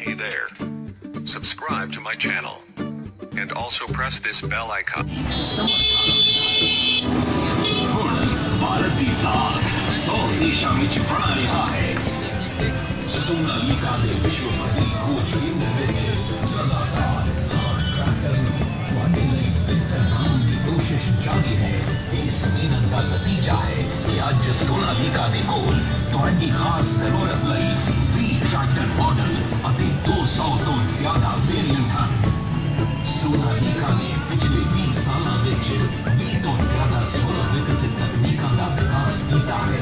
Hey there. Subscribe to my channel. And also press this bell icon. Bharat की लाल 100 देशों ਵਿੱਚ ਬਣਾ ਰਿਹਾ ਹੈ ਸੋਨਾਲੀਕਾ ਦੇ ਵਿਸ਼ਵਪਤੀ ਖੋਜ ਕੇਂਦਰ ਵਿੱਚ ਲਗਾਤਾਰ ਟਰੈਕਟਰ ਨੂੰ ਤੁਹਾਡੇ ਲਈ ਬਿਹਤਰ ਬਣਾਉਣ ਦੀ ਕੋਸ਼ਿਸ਼ ਜਾਰੀ ਹੈ ਇਸ ਮਿਹਨਤ ਦਾ ਨਤੀਜਾ ਹੈ ਕਿ ਅੱਜ ਸੋਨਾਲੀਕਾ ਦੇ ਕੋਲ ਤੁਹਾਡੀ ਖਾਸ ਜ਼ਰੂਰਤ ਲਈ 20 ਟਰੈਕਟਰ ਮਾਡਲ ਅਤੇ 200 ਤੋਂ ਜ਼ਿਆਦਾ ਵੇਰੀਐਂਟ ਹਨ सोनालिका ने पिछले 20 सालों में 20 ਤੋਂ ਜ਼ਿਆਦਾ ਸੋਲਰ ਵਿਕਸਿਤ ਤਕਨੀਕਾਂ ਦਾ ਵਿਕਾਸ ਕੀਤਾ ਹੈ